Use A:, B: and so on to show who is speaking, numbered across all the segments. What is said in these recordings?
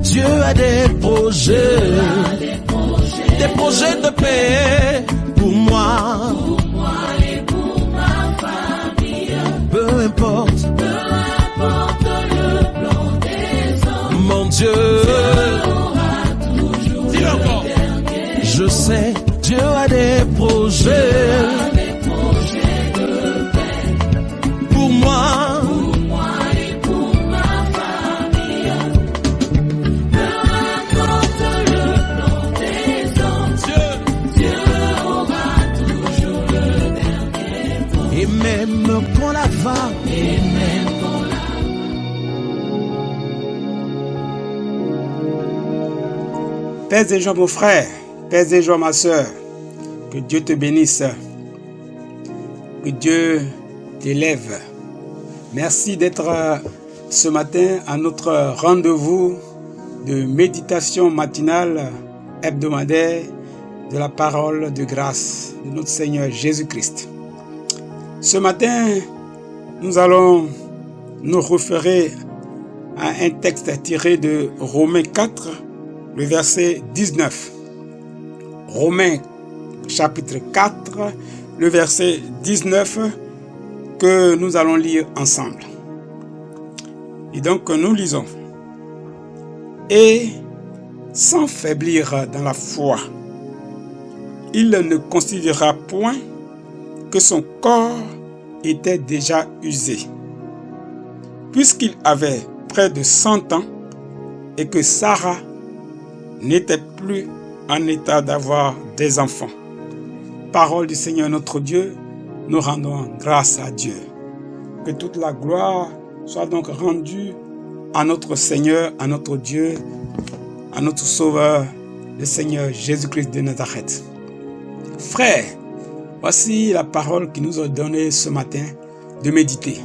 A: Dieu a des projets de paix pour moi
B: et pour ma famille.
A: Peu importe
B: le plan des hommes,
A: mon Dieu
B: aura toujours
A: dis-le encore.
B: le dernier.
A: Je sais Dieu a des projets
B: De paix
A: pour moi
B: pour moi et pour ma famille. Peu importe le plan des hommes, Dieu aura toujours le dernier mot.
A: et même quand la va
B: Et même quand
C: Pèse et joie mon frère, pèse et joie ma soeur, que Dieu te bénisse, que Dieu t'élève. Merci d'être ce matin à notre rendez-vous de méditation matinale hebdomadaire de la parole de grâce de notre Seigneur Jésus-Christ. Ce matin, nous allons nous référer à un texte tiré de Romains 4, le verset 19. Romains chapitre 4, le verset 19 que nous allons lire ensemble. Et donc nous lisons. Et sans faiblir dans la foi, il ne considéra point que son corps était déjà usé, puisqu'il avait près de 100 ans et que Sarah n'était plus en état d'avoir des enfants. Parole du Seigneur notre Dieu, nous rendons grâce à Dieu. Que toute la gloire soit donc rendue à notre Seigneur, à notre Dieu, à notre Sauveur, le Seigneur Jésus-Christ de Nazareth. Frères, voici la parole qui nous est donnée ce matin de méditer.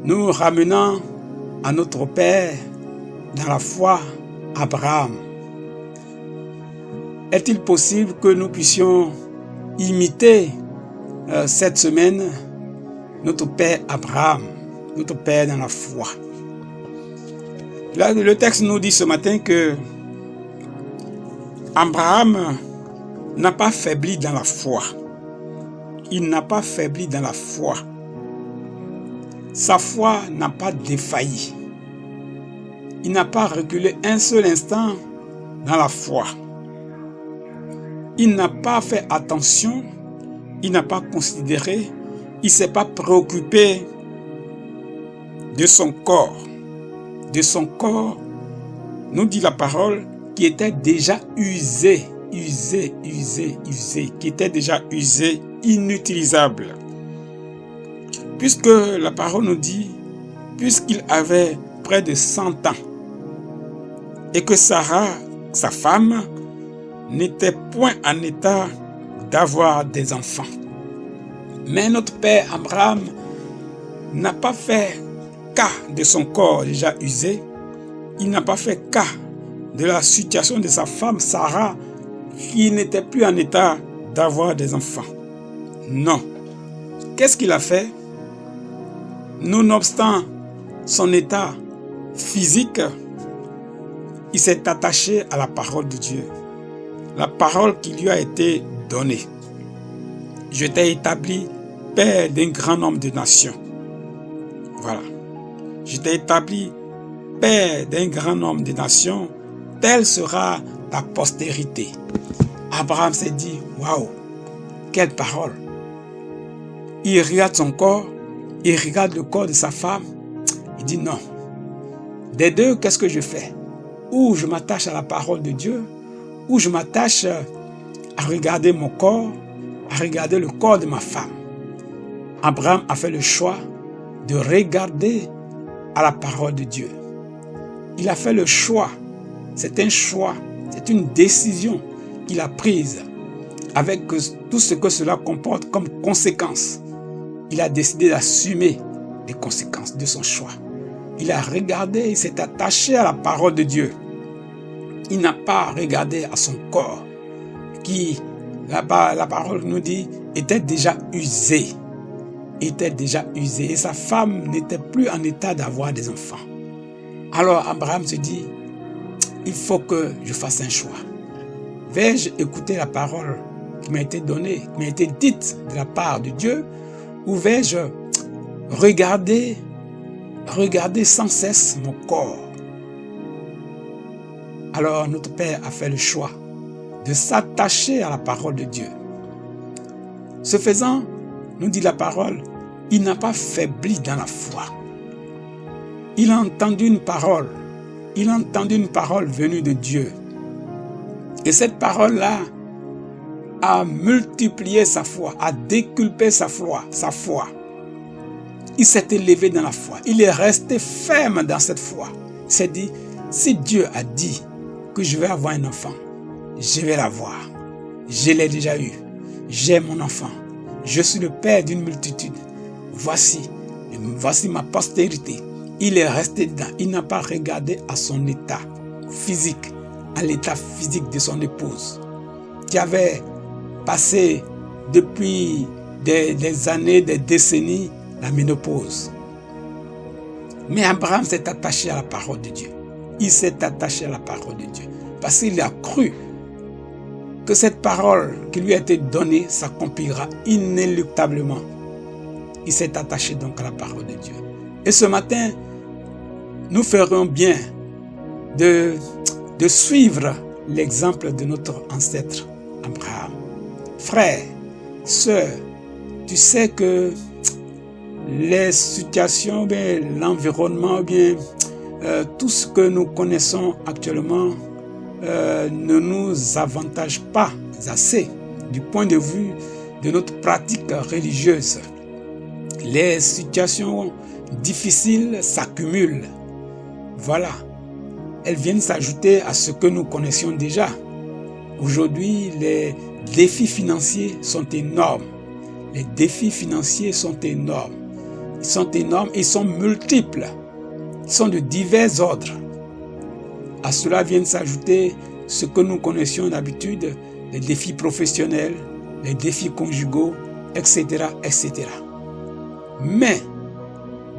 C: Nous ramenons à notre Père dans la foi, Abraham. Est-il possible que nous puissions imiter cette semaine notre Père Abraham, notre Père dans la foi? Là, le texte nous dit ce matin que Abraham n'a pas faibli dans la foi. Il n'a pas faibli dans la foi. Sa foi n'a pas défailli. Il n'a pas reculé un seul instant dans la foi. Il n'a pas fait attention, il n'a pas considéré, il ne s'est pas préoccupé de son corps. De son corps, nous dit la parole, qui était déjà usé, qui était déjà usé, inutilisable. Puisque la parole nous dit, puisqu'il avait près de 100 ans, et que Sarah, sa femme, n'était point en état d'avoir des enfants. Mais notre père Abraham n'a pas fait cas de son corps déjà usé. Il n'a pas fait cas de la situation de sa femme Sarah qui n'était plus en état d'avoir des enfants. Non. Qu'est-ce qu'il a fait? Nonobstant son état physique, il s'est attaché à la parole de Dieu. La parole qui lui a été donnée. Je t'ai établi père d'un grand nombre de nations. Voilà. Je t'ai établi père d'un grand nombre de nations. Telle sera ta postérité. Abraham s'est dit, waouh, quelle parole. Il regarde son corps, il regarde le corps de sa femme. Il dit non. Des deux, qu'est-ce que je fais? Ou je m'attache à la parole de Dieu, ou je m'attache à regarder mon corps, à regarder le corps de ma femme. Abraham a fait le choix de regarder à la parole de Dieu. Il a fait le choix. C'est un choix, c'est une décision qu'il a prise avec tout ce que cela comporte comme conséquence. Il a décidé d'assumer les conséquences de son choix. Il a regardé, il s'est attaché à la parole de Dieu. Il n'a pas regardé à son corps qui, la parole nous dit, était déjà usé. Et sa femme n'était plus en état d'avoir des enfants. Alors Abraham se dit, il faut que je fasse un choix. Vais-je écouter la parole qui m'a été donnée, qui m'a été dite de la part de Dieu, ou vais-je regarder sans cesse mon corps? Alors notre Père a fait le choix de s'attacher à la parole de Dieu. Ce faisant, nous dit la parole, il n'a pas faibli dans la foi. Il a entendu une parole. Il a entendu une parole venue de Dieu. Et cette parole-là a multiplié sa foi, a décuplé sa foi. Il s'est élevé dans la foi. Il est resté ferme dans cette foi. Il s'est dit, si Dieu a dit que je vais avoir un enfant, je vais l'avoir. Je l'ai déjà eu. J'ai mon enfant. Je suis le père d'une multitude. Voici ma postérité. Il est resté dedans. Il n'a pas regardé à son état physique, à l'état physique de son épouse, qui avait passé depuis des années, des décennies, la ménopause. Mais Abraham s'est attaché à la parole de Dieu. Il s'est attaché à la parole de Dieu parce qu'il a cru que cette parole qui lui a été donnée s'accomplira inéluctablement. Il s'est attaché donc à la parole de Dieu. Et ce matin, nous ferions bien de suivre l'exemple de notre ancêtre Abraham. Frère, sœur, tu sais que les situations, bien, l'environnement, bien, tout ce que nous connaissons actuellement ne nous avantage pas assez du point de vue de notre pratique religieuse. Les situations difficiles s'accumulent. Voilà. Elles viennent s'ajouter à ce que nous connaissions déjà. Aujourd'hui, les défis financiers sont énormes. Les défis financiers sont énormes. Ils sont énormes et ils sont multiples. Ils sont de divers ordres. À cela viennent s'ajouter ce que nous connaissions d'habitude, les défis professionnels, les défis conjugaux, etc., etc. Mais,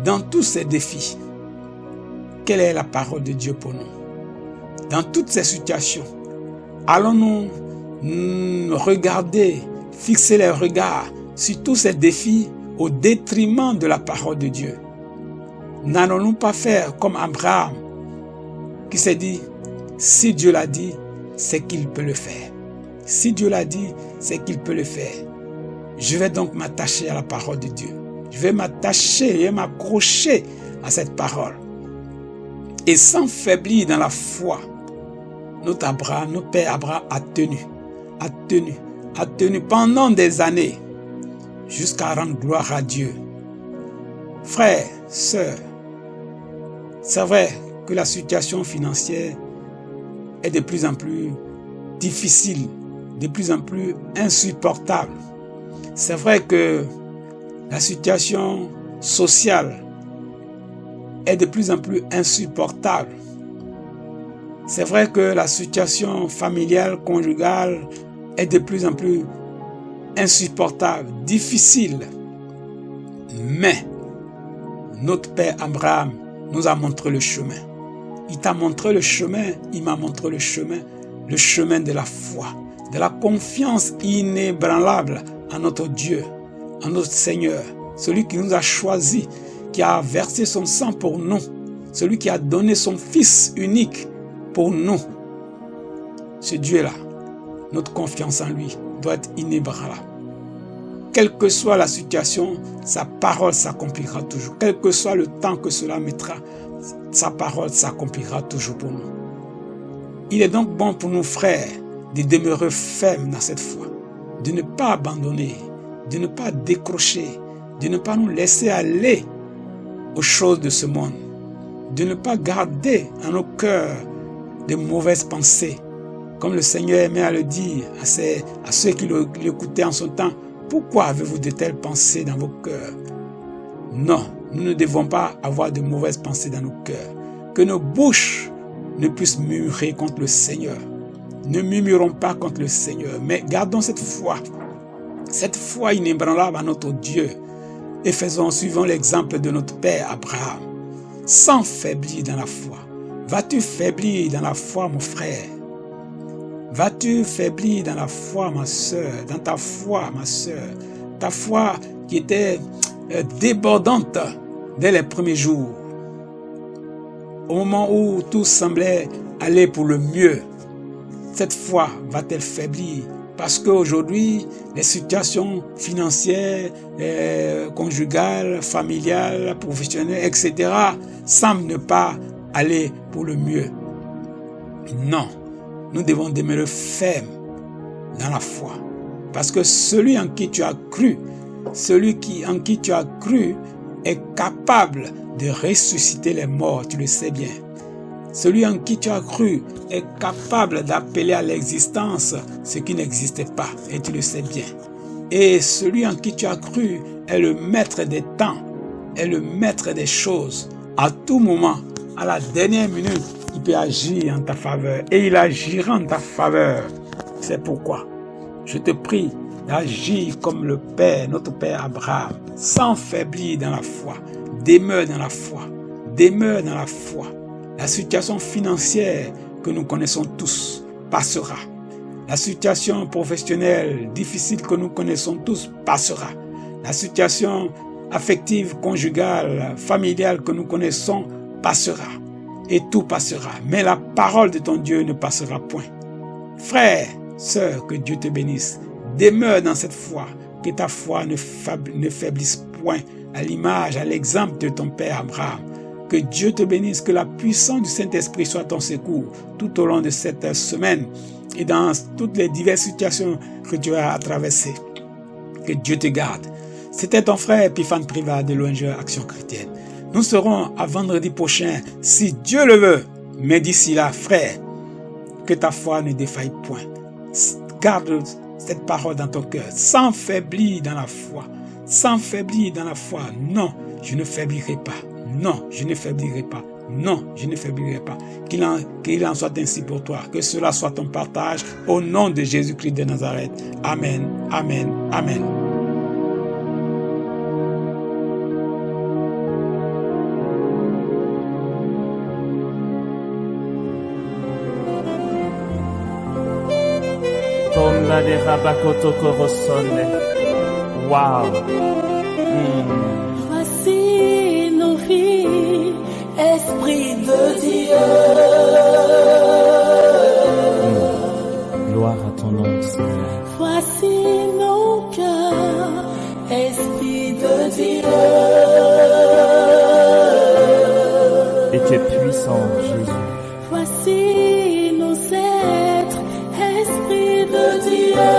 C: dans tous ces défis, quelle est la parole de Dieu pour nous? Dans toutes ces situations, allons-nous regarder, fixer les regards sur tous ces défis au détriment de la parole de Dieu? N'allons-nous pas faire comme Abraham qui s'est dit, si Dieu l'a dit, c'est qu'il peut le faire. Si Dieu l'a dit, c'est qu'il peut le faire. Je vais donc m'attacher à la parole de Dieu. Je vais m'attacher et m'accrocher à cette parole. Et sans faiblir dans la foi, notre père Abraham a tenu pendant des années jusqu'à rendre gloire à Dieu. Frères, sœurs, c'est vrai que la situation financière est de plus en plus difficile, de plus en plus insupportable. C'est vrai que la situation sociale est de plus en plus insupportable. C'est vrai que la situation familiale, conjugale est de plus en plus insupportable, difficile. Mais notre père Abraham nous a montré le chemin. Il t'a montré le chemin, il m'a montré le chemin de la foi, de la confiance inébranlable en notre Dieu, en notre Seigneur, celui qui nous a choisis, qui a versé son sang pour nous, celui qui a donné son Fils unique pour nous. Ce Dieu-là, notre confiance en lui doit être inébranlable. Quelle que soit la situation, sa parole s'accomplira toujours. Quel que soit le temps que cela mettra, sa parole s'accomplira toujours pour nous. Il est donc bon pour nos frères de demeurer fermes dans cette foi, de ne pas abandonner, de ne pas décrocher, de ne pas nous laisser aller aux choses de ce monde, de ne pas garder en nos cœurs de mauvaises pensées, comme le Seigneur aimait à le dire à ceux qui l'écoutaient en son temps. Pourquoi avez-vous de telles pensées dans vos cœurs? Non, nous ne devons pas avoir de mauvaises pensées dans nos cœurs. Que nos bouches ne puissent murmurer contre le Seigneur. Ne murmurons pas contre le Seigneur, mais gardons cette foi inébranlable à notre Dieu, et suivons l'exemple de notre Père Abraham. sans faiblir dans la foi? Vas-tu faiblir dans la foi, mon frère? Vas-tu faiblir dans la foi, ma soeur? Dans ta foi, ma soeur? Ta foi qui était débordante dès les premiers jours. Au moment où tout semblait aller pour le mieux, cette foi va-t-elle faiblir? Parce qu'aujourd'hui, les situations financières, conjugales, familiales, professionnelles, etc. semblent ne pas aller pour le mieux. Non, nous devons demeurer fermes dans la foi. Parce que celui en qui tu as cru, en qui tu as cru est capable de ressusciter les morts, tu le sais bien. Celui en qui tu as cru est capable d'appeler à l'existence ce qui n'existait pas, et tu le sais bien. Et celui en qui tu as cru est le maître des temps, est le maître des choses. À tout moment, à la dernière minute, il peut agir en ta faveur, et il agira en ta faveur. C'est pourquoi je te prie d'agir comme le Père, notre Père Abraham, sans faiblir dans la foi. Demeure dans la foi, demeure dans la foi. La situation financière que nous connaissons tous passera. La situation professionnelle difficile que nous connaissons tous passera. La situation affective, conjugale, familiale que nous connaissons passera. Et tout passera. Mais la parole de ton Dieu ne passera point. Frère, sœur, que Dieu te bénisse. Demeure dans cette foi. Que ta foi ne faiblisse point. À l'image, à l'exemple de ton Père Abraham. Que Dieu te bénisse, que la puissance du Saint-Esprit soit ton secours tout au long de cette semaine et dans toutes les diverses situations que tu as traversées. Que Dieu te garde. C'était ton frère Epiphane Privat de l'ONG Action Chrétienne. Nous serons à vendredi prochain, si Dieu le veut. Mais d'ici là, frère, que ta foi ne défaille point. Garde cette parole dans ton cœur, sans faiblir dans la foi. Sans faiblir dans la foi. Non, je ne faiblirai pas. Non, je ne faiblirai pas. Non, je ne faiblirai pas. Qu'il en soit ainsi pour toi. Que cela soit ton partage au nom de Jésus-Christ de Nazareth. Amen, amen, amen.
D: Comme la de Rabakoto Korosone. Wow.
B: Voici nos vies, Esprit de Dieu.
D: Gloire à ton nom, Seigneur.
B: Voici nos cœurs, Esprit de Dieu.
D: Et tu es puissant, Jésus.
B: Voici nos êtres, Esprit de Dieu.